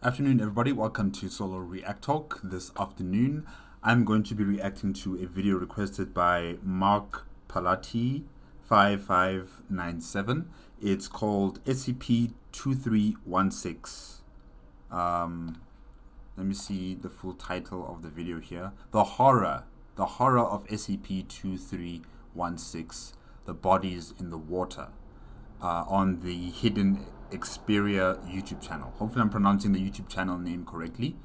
Afternoon everybody, welcome to Solo ReacTalk. This afternoon I'm going to be reacting to a video requested by Mark Palati 5597. It's called SCP-2316. Let me see the full title of the video here. The horror of SCP-2316, the bodies in the water, on the hiddenxperia YouTube channel. Hopefully I'm pronouncing the YouTube channel name correctly.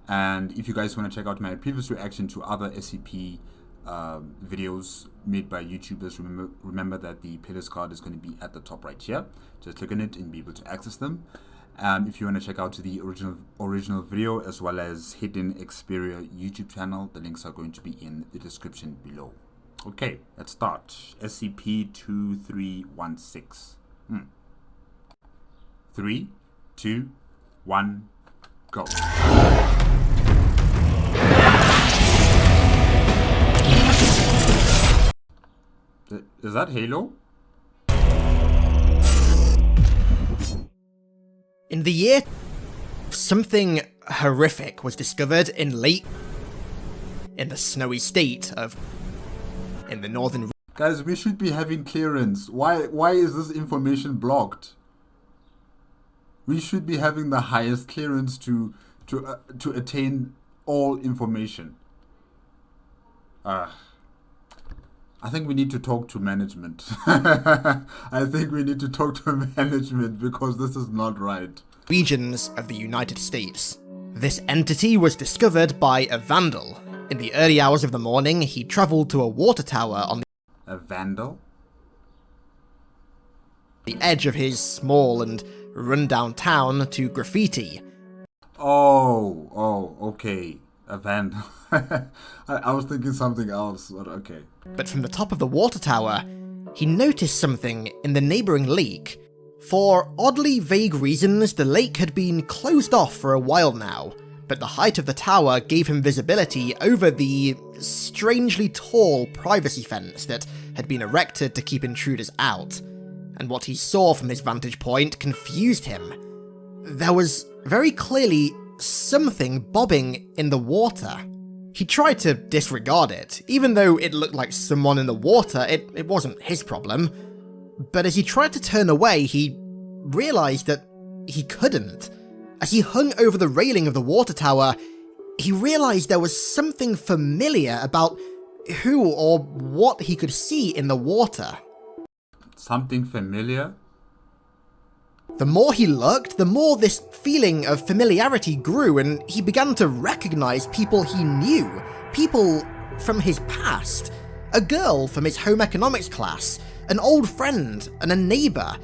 And if you guys want to check out my previous reaction to other SCP videos made by YouTubers, remember that the playlist card is going to be at the top right here. Just click on it and be able to access them. If you want to check out the original video as well as hiddenxperia YouTube channel, the links are going to be in the description below. Okay, let's start. SCP-2316. 3, 2, 1, go. Is that Halo? In the year, something horrific was discovered in the snowy state of in the northern. Guys, we should be having clearance. Why is this information blocked? We should be having the highest clearance to attain all information. I think we need to talk to management. I think we need to talk to management because this is not right. Regions of the United States. This entity was discovered by a vandal. In the early hours of the morning, he traveled to a water tower on A vandal? the edge of his small and rundown town to graffiti. Oh, okay. A vandal. I was thinking something else, but okay. But from the top of the water tower, he noticed something in the neighbouring lake. For oddly vague reasons, the lake had been closed off for a while now, but the height of the tower gave him visibility over the strangely tall privacy fence that had been erected to keep intruders out. And what he saw from his vantage point confused him. There was very clearly something bobbing in the water. He tried to disregard it. Even though it looked like someone in the water, it wasn't his problem. But as he tried to turn away, he realised that he couldn't. As he hung over the railing of the water tower, he realised there was something familiar about who or what he could see in the water. Something familiar? The more he looked, the more this feeling of familiarity grew, and he began to recognise people he knew, people from his past, a girl from his home economics class, an old friend, and a neighbour.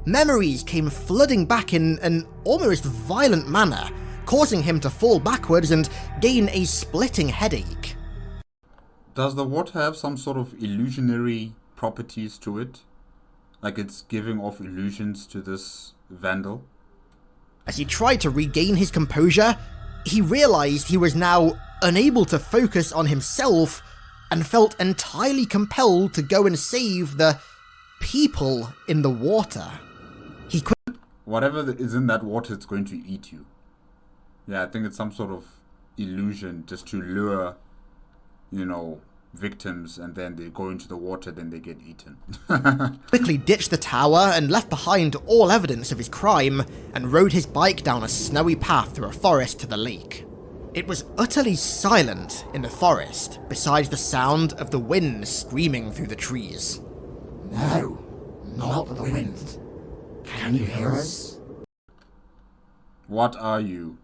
Memories came flooding back in an almost violent manner, causing him to fall backwards and gain a splitting headache. Does the water have some sort of illusionary properties to it? Like it's giving off illusions to this vandal? As he tried to regain his composure, he realised he was now unable to focus on himself and felt entirely compelled to go and save the people in the water. He couldn't. Whatever is in that water, it's going to eat you. Yeah, I think it's some sort of illusion just to lure, victims, and then they go into the water, then they get eaten. Quickly ditched the tower and left behind all evidence of his crime and rode his bike down a snowy path through a forest to the lake. It was utterly silent in the forest, besides the sound of the wind screaming through the trees. No, not the wind. Can you hear us? What are you?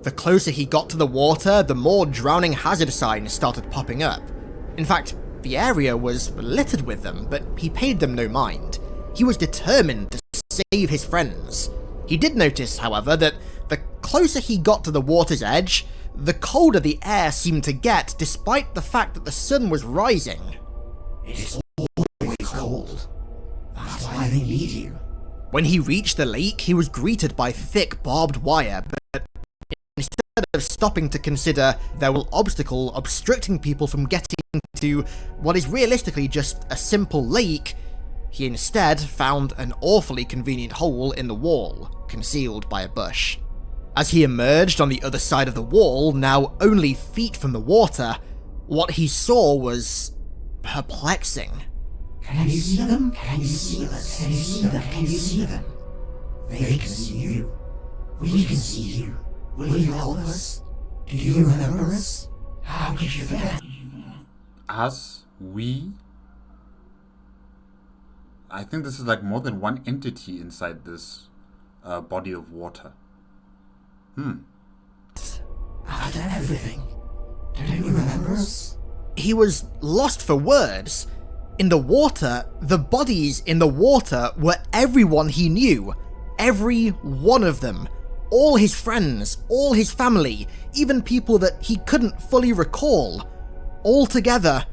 The closer he got to the water, the more drowning hazard signs started popping up. In fact, the area was littered with them, but he paid them no mind. He was determined to save his friends. He did notice, however, that the closer he got to the water's edge, the colder the air seemed to get, despite the fact that the sun was rising. It is always cold. That's why they need you. When he reached the lake, he was greeted by thick barbed wire, but instead of stopping to consider there was an obstacle obstructing people from getting to what is realistically just a simple lake, he instead found an awfully convenient hole in the wall, concealed by a bush. As he emerged on the other side of the wall, now only feet from the water, what he saw was perplexing. Can you see them? Can you see us? Can you see them? Can you see them? They can see you. We can see you. Will you help us? Do you remember us? How could you forget? Us? We? I think this is like more than one entity inside this body of water. After everything, don't you remember us? He was lost for words. In the water, the bodies in the water were everyone he knew. Every one of them. All his friends, all his family, even people that he couldn't fully recall. All together,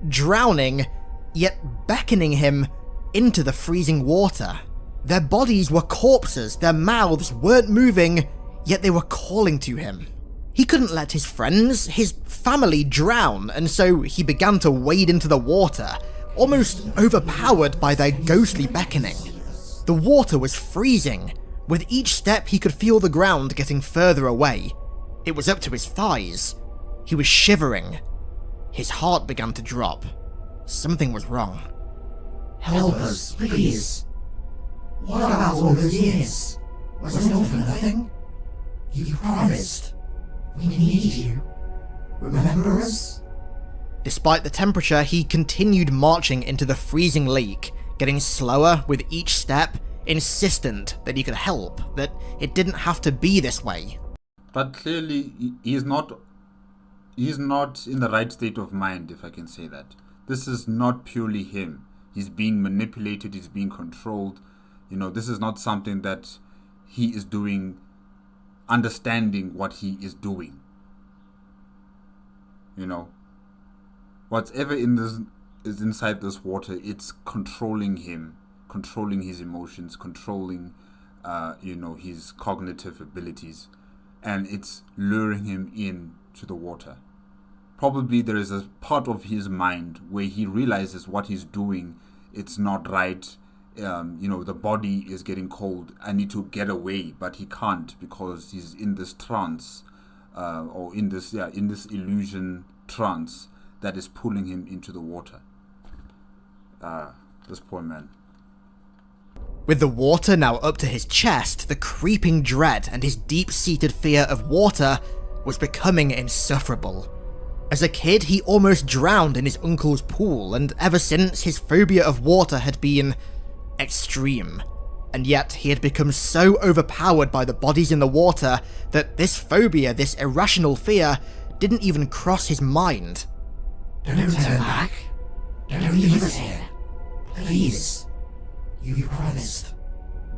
drowning, yet beckoning him into the freezing water. Their bodies were corpses, their mouths weren't moving, yet they were calling to him. He couldn't let his friends, his family drown, and so he began to wade into the water, almost overpowered by their ghostly beckoning. The water was freezing. With each step he could feel the ground getting further away. It was up to his thighs. He was shivering. His heart began to drop. Something was wrong. Help us, please. What about all those years? Was it all for nothing? You promised. We need you. Remember us? Despite the temperature, he continued marching into the freezing lake, getting slower with each step, insistent that he could help, that it didn't have to be this way. But clearly, he's not in the right state of mind, if I can say that. This is not purely him. He's being manipulated, he's being controlled. This is not something that he is doing, understanding what he is doing. Whatever is inside this water, it's controlling him, controlling his emotions, controlling, his cognitive abilities, and it's luring him into the water. Probably there is a part of his mind where he realizes what he's doing, it's not right. The body is getting cold. I need to get away, but he can't because he's in this trance, or in this illusion trance that is pulling him into the water. This poor man. With the water now up to his chest, the creeping dread and his deep-seated fear of water was becoming insufferable. As a kid, he almost drowned in his uncle's pool, and ever since, his phobia of water had been extreme. And yet, he had become so overpowered by the bodies in the water that this phobia, this irrational fear, didn't even cross his mind. Don't turn back. Don't leave us here. Please. You promised.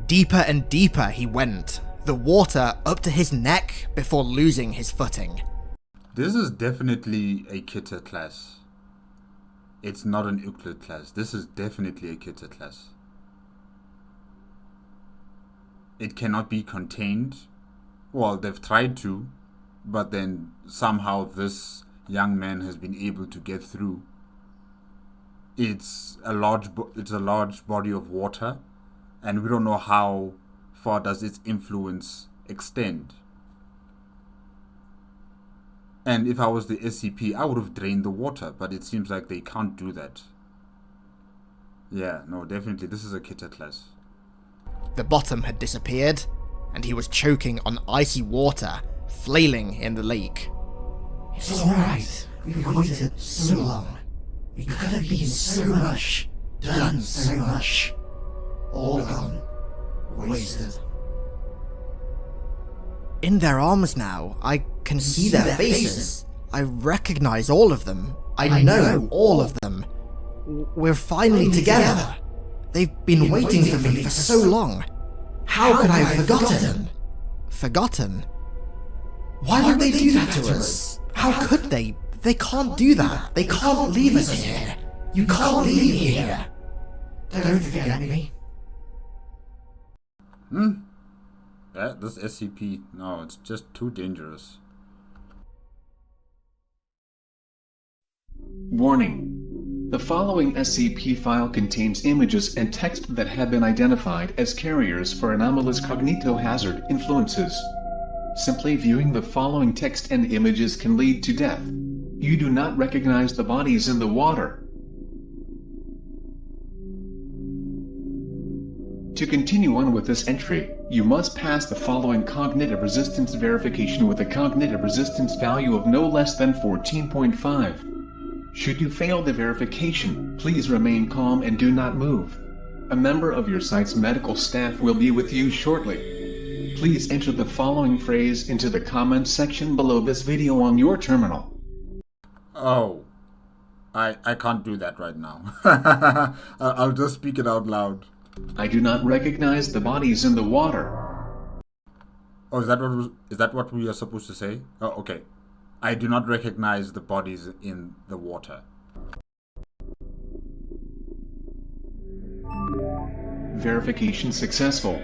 Deeper and deeper he went, the water up to his neck before losing his footing. This is definitely a Kitter class. It's not an Euclid class. This is definitely a Kitter class. It cannot be contained. Well, they've tried to, but then somehow this young man has been able to get through. It's a large body of water, and we don't know how far does its influence extend. And if I was the SCP, I would have drained the water, but it seems like they can't do that. Yeah, no, definitely, this is a Kitter class. The bottom had disappeared, and he was choking on icy water, flailing in the lake. It's alright. We've waited so long. We could have been so much, done so much. All gone. Wasted. In their arms now, I can see their faces. I recognize all of them. I know all of them. We're finally together. They've been waiting for me for so long. How could I have forgotten? Forgotten? Why would they do that to us? How could they? They can't do that. They can't leave us here. You can't leave here. Don't forget me. This SCP, no, it's just too dangerous. Warning. The following SCP file contains images and text that have been identified as carriers for anomalous cognitohazard influences. Simply viewing the following text and images can lead to death. You do not recognize the bodies in the water. To continue on with this entry, you must pass the following cognitive resistance verification with a cognitive resistance value of no less than 14.5. Should you fail the verification, please remain calm and do not move. A member of your site's medical staff will be with you shortly. Please enter the following phrase into the comments section below this video on your terminal. Oh, I can't do that right now. I'll just speak it out loud. I do not recognize the bodies in the water. Oh, is that what we are supposed to say? Oh, okay. I do not recognize the bodies in the water. Verification successful.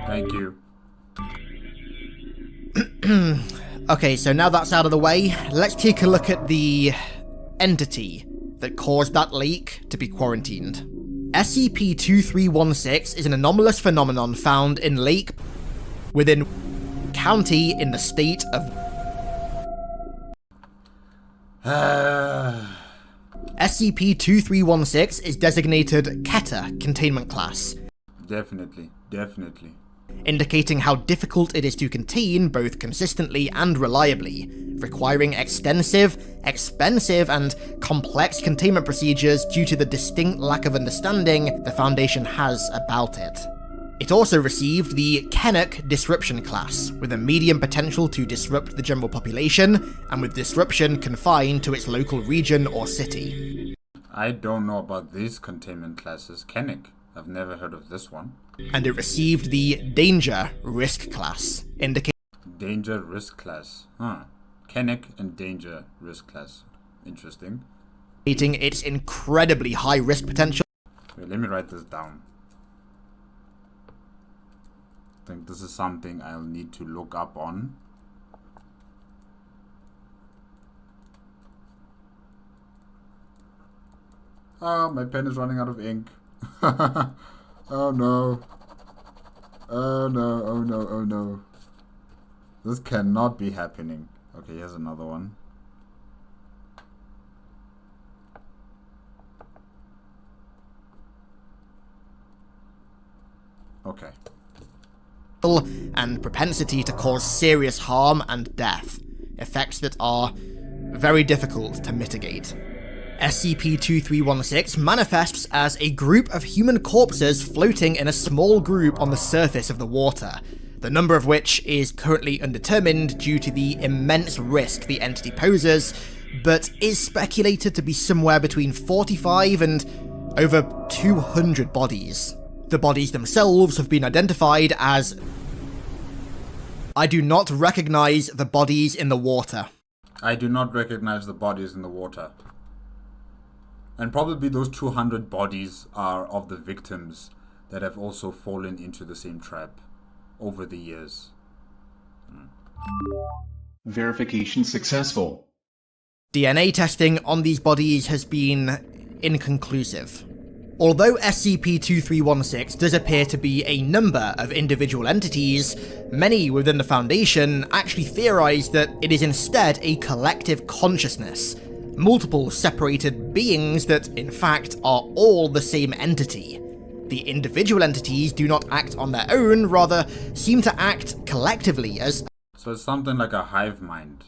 Thank you. Okay, so now that's out of the way, let's take a look at the entity that caused that leak to be quarantined. SCP-2316 is an anomalous phenomenon found in Lake within county in the state of SCP-2316 is designated Keter Containment Class. Definitely. Indicating how difficult it is to contain both consistently and reliably, requiring extensive, expensive, and complex containment procedures due to the distinct lack of understanding the Foundation has about it. It also received the Kennock Disruption class, with a medium potential to disrupt the general population, and with disruption confined to its local region or city. I don't know about these containment classes. Kennock. I've never heard of this one. And it received the Danger Risk class, indicating Danger Risk class. Kennock and Danger Risk class. Interesting. its incredibly high risk potential. Wait, let me write this down. I think this is something I'll need to look up on. My pen is running out of ink. Oh no. Oh no. This cannot be happening. Okay, here's another one. Okay. And propensity to cause serious harm and death, effects that are very difficult to mitigate. SCP-2316 manifests as a group of human corpses floating in a small group on the surface of the water, the number of which is currently undetermined due to the immense risk the entity poses, but is speculated to be somewhere between 45 and over 200 bodies. The bodies themselves have been identified as I do not recognize the bodies in the water. I do not recognize the bodies in the water. And probably those 200 bodies are of the victims that have also fallen into the same trap over the years. Verification successful. DNA testing on these bodies has been inconclusive. Although SCP-2316 does appear to be a number of individual entities, many within the Foundation actually theorize that it is instead a collective consciousness, multiple separated beings that, in fact, are all the same entity. The individual entities do not act on their own, rather seem to act collectively as... So it's something like a hive mind.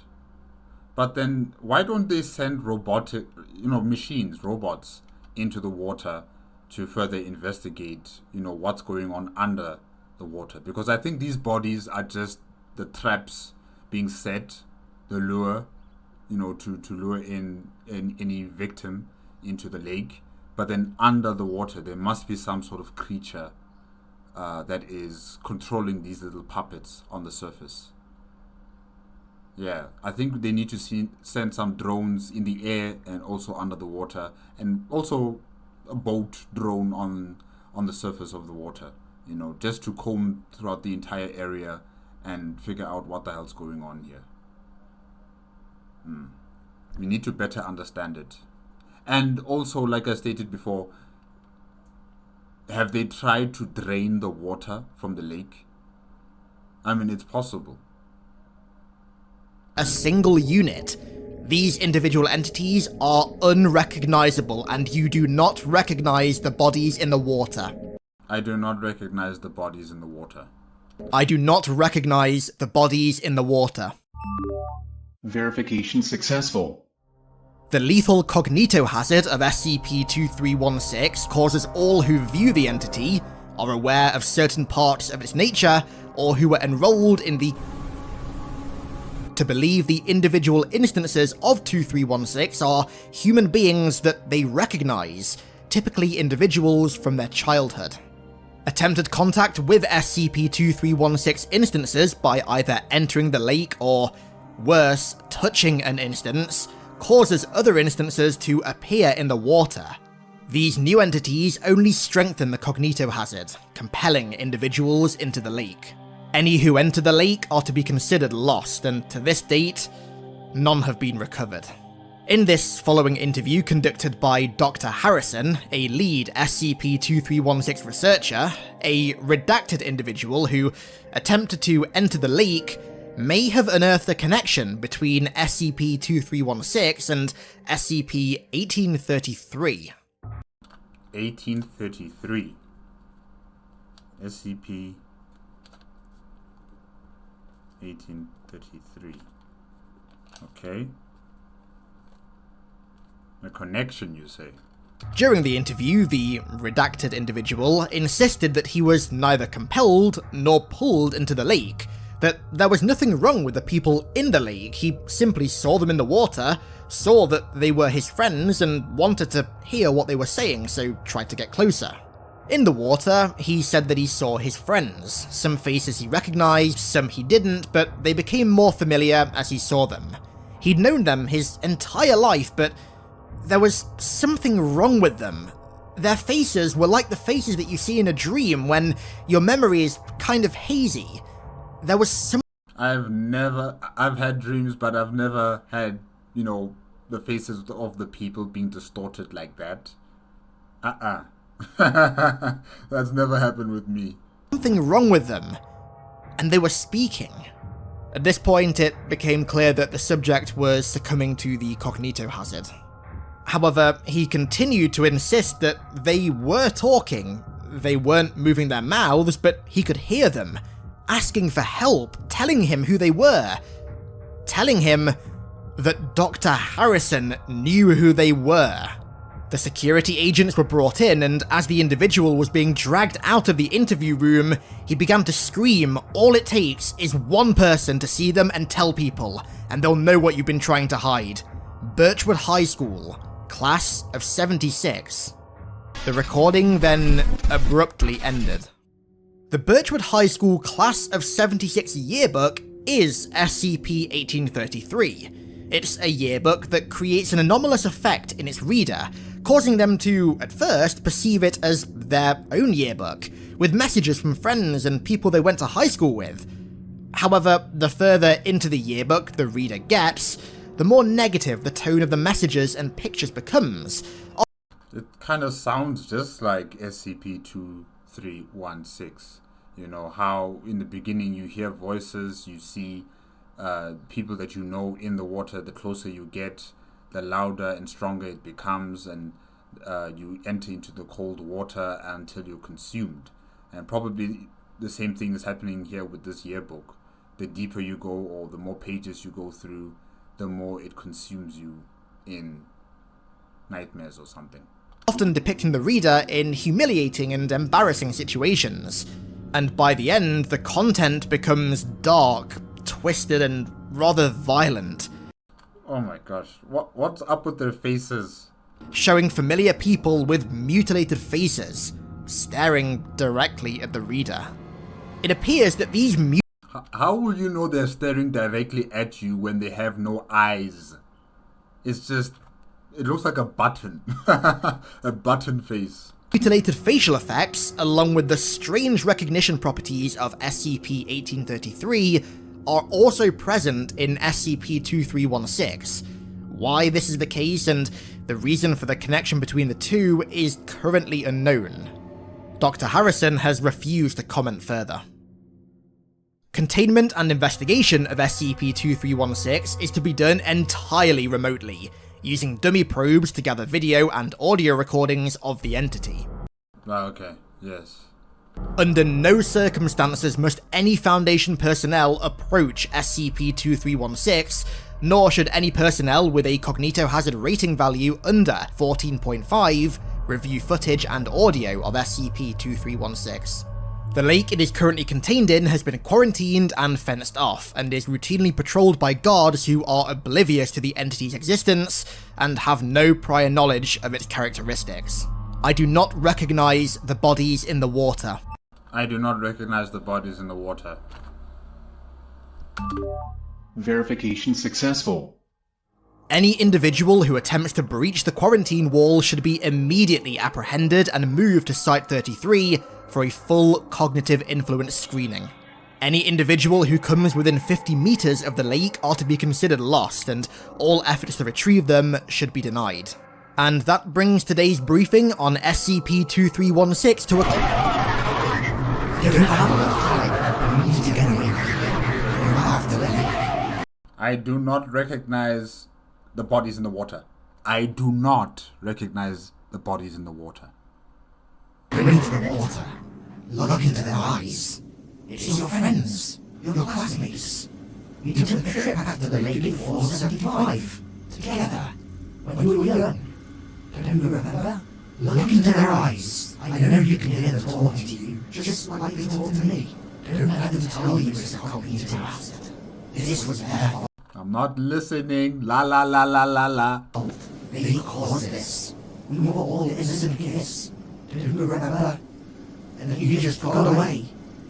But then, why don't they send robots, into the water to further investigate, what's going on under the water? Because I think these bodies are just the traps being set, the lure, to lure in any victim into the lake. But then under the water, there must be some sort of creature that is controlling these little puppets on the surface. Yeah, I think they need to send some drones in the air and also under the water, and also a boat drone on the surface of the water, just to comb throughout the entire area and figure out what the hell's going on here. We need to better understand it. And also, like I stated before, have they tried to drain the water from the lake? I mean, it's possible. a single unit. These individual entities are unrecognizable, and you do not recognize the bodies in the water. I do not recognize the bodies in the water. I do not recognize the bodies in the water. Verification successful. The lethal cognitohazard of SCP-2316 causes all who view the entity, are aware of certain parts of its nature, or who are enrolled in the to believe the individual instances of 2316 are human beings that they recognize, typically individuals from their childhood. Attempted contact with SCP-2316 instances by either entering the lake or, worse, touching an instance, causes other instances to appear in the water. These new entities only strengthen the cognitohazard, compelling individuals into the lake. Any who enter the lake are to be considered lost, and to this date, none have been recovered. In this following interview conducted by Dr. Harrison, a lead SCP-2316 researcher, a redacted individual who attempted to enter the lake may have unearthed a connection between SCP-2316 and SCP-1833. 1833. SCP 1833. Okay. A connection, you say? During the interview, the redacted individual insisted that he was neither compelled nor pulled into the lake, that there was nothing wrong with the people in the lake, he simply saw them in the water, saw that they were his friends, and wanted to hear what they were saying, so tried to get closer. In the water, he said that he saw his friends. Some faces he recognized, some he didn't, but they became more familiar as he saw them. He'd known them his entire life, but there was something wrong with them. Their faces were like the faces that you see in a dream when your memory is kind of hazy. There was some... I've had dreams, but I've never had, the faces of the people being distorted like that. That's never happened with me. Something wrong with them, and they were speaking. At this point, it became clear that the subject was succumbing to the cognitohazard. However, he continued to insist that they were talking. They weren't moving their mouths, but he could hear them, asking for help, telling him who they were, telling him that Dr. Harrison knew who they were. The security agents were brought in, and as the individual was being dragged out of the interview room, he began to scream, "All it takes is one person to see them and tell people, and they'll know what you've been trying to hide. Birchwood High School, class of 76. The recording then abruptly ended. The Birchwood High School class of 76 yearbook is SCP-1833. It's a yearbook that creates an anomalous effect in its reader, causing them to, at first, perceive it as their own yearbook, with messages from friends and people they went to high school with. However, the further into the yearbook the reader gets, the more negative the tone of the messages and pictures becomes. It kind of sounds just like SCP-2316. How in the beginning you hear voices, you see people that you know in the water. The closer you get, the louder and stronger it becomes, and you enter into the cold water until you're consumed. And probably the same thing is happening here with this yearbook. The deeper you go, or the more pages you go through, the more it consumes you in nightmares or something. Often depicting the reader in humiliating and embarrassing situations. And by the end, the content becomes dark, twisted, and rather violent. Oh my gosh, what's up with their faces? Showing familiar people with mutilated faces, staring directly at the reader. It appears that these How will you know they're staring directly at you when they have no eyes? It's just, it looks like a button. A button face. Mutilated facial effects, along with the strange recognition properties of SCP-1833, are also present in SCP-2316. Why this is the case and the reason for the connection between the two is currently unknown. Dr. Harrison has refused to comment further. Containment and investigation of SCP-2316 is to be done entirely remotely, using dummy probes to gather video and audio recordings of the entity. Oh, okay, yes. Under no circumstances must any Foundation personnel approach SCP-2316, nor should any personnel with a cognitohazard rating value under 14.5 review footage and audio of SCP-2316. The lake it is currently contained in has been quarantined and fenced off, and is routinely patrolled by guards who are oblivious to the entity's existence and have no prior knowledge of its characteristics. I do not recognize the bodies in the water. I do not recognize the bodies in the water. Verification successful. Any individual who attempts to breach the quarantine wall should be immediately apprehended and moved to Site-33 for a full cognitive influence screening. Any individual who comes within 50 meters of the lake are to be considered lost, and all efforts to retrieve them should be denied. And that brings today's briefing on SCP-2316 to a I do not recognize the bodies in the water. I do not recognize the bodies in the water. Go into the water. Look into their eyes. It's your friends, your classmates. We took a trip back to the lake in 475 together when we were young. Don't you remember? Look into their eyes. I know you can hear them talking to you, just like they talk to me. Don't let them tell you it's a cognitive hazard. This was their fault. I'm not listening. La la la la la la. They caused this. We were all innocent kids. Don't you remember? And then you just got away.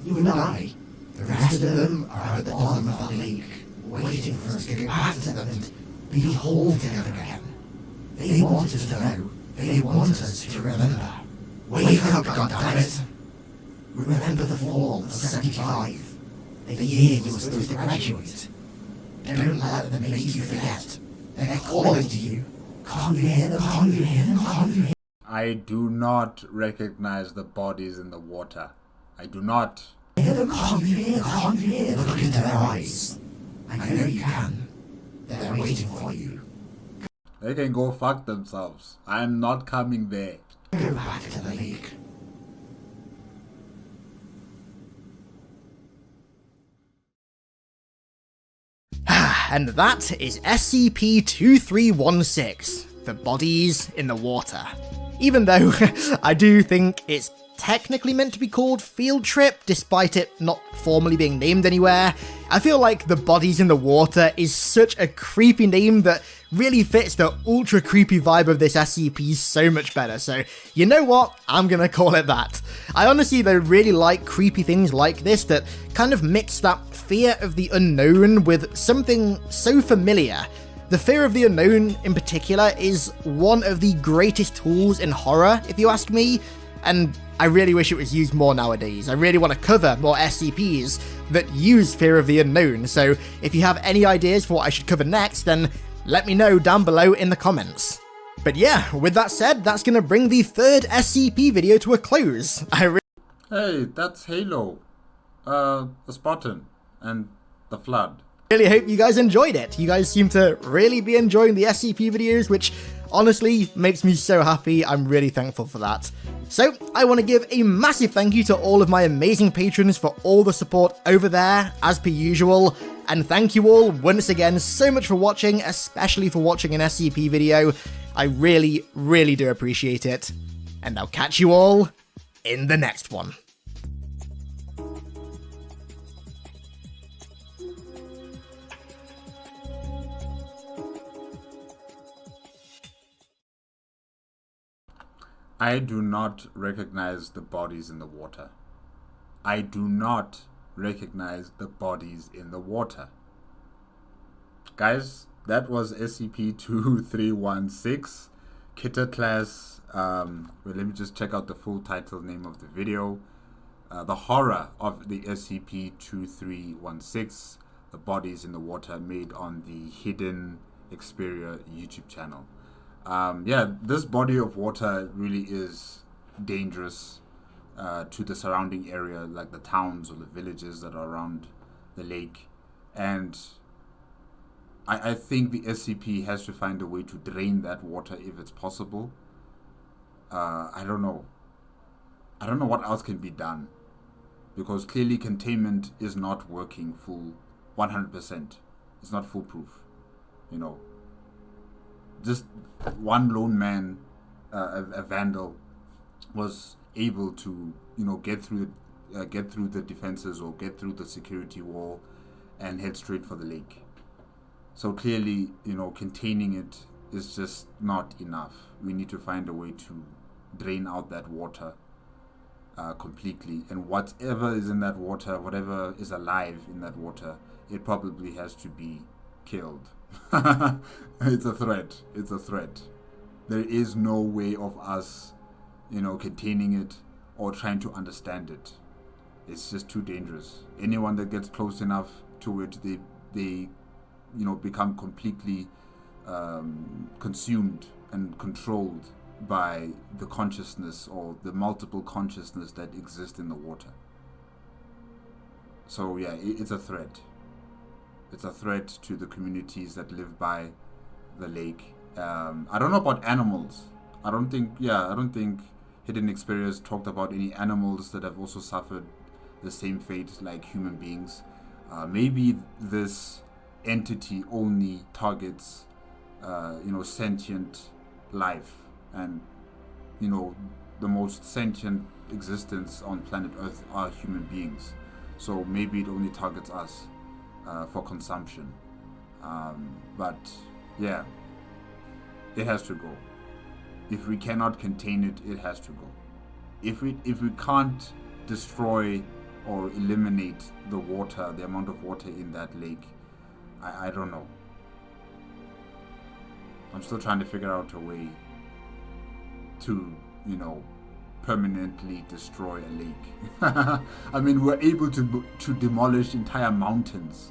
You and I. The rest of them are at the bottom of the lake, waiting for us to go back to them and be whole together again. They want us to know. They want us to remember. Wake up, goddammit! Remember the fall of 75. The year you were supposed to graduate. Don't let them make you forget. They're calling to you. Can't you hear them? Can't you hear them? Can't you hear them? I do not recognize the bodies in the water. I do not. Can't you hear? Can't you hear? Look into their eyes. I know you can. They're waiting for you. They can go fuck themselves. I'm not coming there. Go back to the lake. And that is SCP-2316, the bodies in the water. Even though I do think it's technically meant to be called Field Trip, despite it not formally being named anywhere, I feel like the bodies in the water is such a creepy name that really fits the ultra creepy vibe of this SCP so much better, so you know what, I'm gonna call it that. I honestly though really like creepy things like this that kind of mix that fear of the unknown with something so familiar. The fear of the unknown in particular is one of the greatest tools in horror, if you ask me, and I really wish it was used more nowadays. I really want to cover more SCPs that use fear of the unknown, so if you have any ideas for what I should cover next, then let me know down below in the comments. But yeah, with that said, that's going to bring the third SCP video to a close. Hey, that's Halo. The Spartan and the Flood. Really hope you guys enjoyed it. You guys seem to really be enjoying the SCP videos, which honestly makes me so happy. I'm really thankful for that. So I want to give a massive thank you to all of my amazing patrons for all the support over there, as per usual. And thank you all once again so much for watching, especially for watching an SCP video. I really, really do appreciate it. And I'll catch you all in the next one. I do not recognize the bodies in the water. I do not recognize the bodies in the water. Guys, that was SCP-2316, Kitter Class. Well, let me just check out the full title name of the video. The horror of the SCP-2316, the bodies in the water, made on the Hidden Xperia YouTube channel. Yeah, this body of water really is dangerous to the surrounding area, like the towns or the villages that are around the lake, and I think the SCP has to find a way to drain that water if it's possible. I don't know what else can be done, because clearly containment is not working full 100%. It's not foolproof, you know. Just one lone man, a vandal, was able to, you know, get through the defenses or get through the security wall and head straight for the lake. So clearly, you know, containing it is just not enough. We need to find a way to drain out that water completely, and whatever is in that water, whatever is alive in that water, it probably has to be killed. It's a threat. There is no way of us, you know, containing it or trying to understand it. It's just too dangerous. Anyone that gets close enough to it, they you know, become completely consumed and controlled by the consciousness or the multiple consciousness that exist in the water. So yeah, it's a threat. It's a threat to the communities that live by the lake. I don't know about animals. I don't think Hidden Xperia has talked about any animals that have also suffered the same fate like human beings. Maybe this entity only targets you know, sentient life, and you know, the most sentient existence on planet Earth are human beings. So maybe it only targets us for consumption. But yeah, it has to go. If we cannot contain it, it has to go. If we can't destroy or eliminate the water, the amount of water in that lake, I don't know. I'm still trying to figure out a way to, you know, permanently destroy a lake. I mean, we're able to demolish entire mountains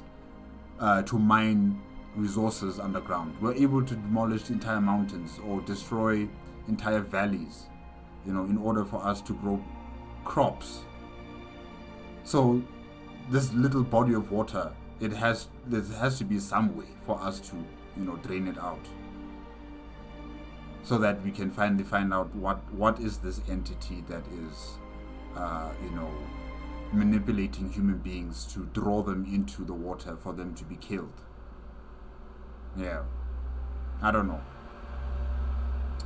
to mine resources underground. We're able to demolish entire mountains or destroy entire valleys, you know, in order for us to grow crops. So this little body of water, there has to be some way for us to, you know, drain it out, so that we can finally find out what is this entity that is you know, manipulating human beings to draw them into the water for them to be killed. Yeah, I don't know,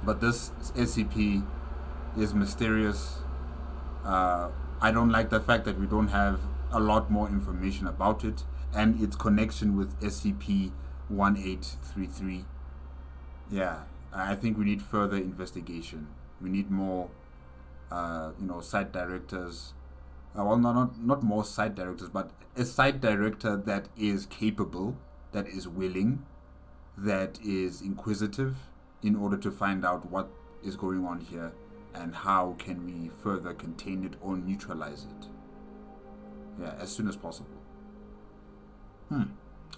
but this SCP is mysterious. I don't like the fact that we don't have a lot more information about it and its connection with SCP-1833. Yeah, I think we need further investigation. We need more, you know, site directors. Well, not more site directors, but a site director that is capable, that is willing, that is inquisitive, in order to find out what is going on here and how can we further contain it or neutralize it. Yeah, as soon as possible.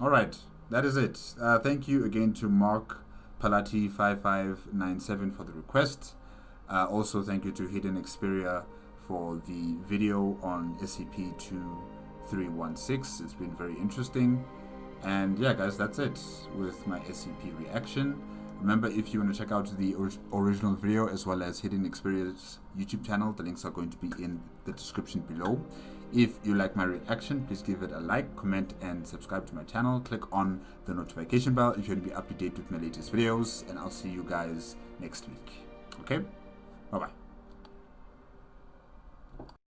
All right, that is it. Thank you again to Mark Palati 5597 for the request. Also, thank you to Hidden Xperia for the video on SCP-2316. It's been very interesting. And yeah, guys, that's it with my SCP reaction. Remember, if you want to check out the original video as well as Hidden Xperia's YouTube channel, the links are going to be in the description below. If you like my reaction, please give it a like, comment, and subscribe to my channel. Click on the notification bell if you want to be up to date with my latest videos, and I'll see you guys next week. Okay? Bye-bye.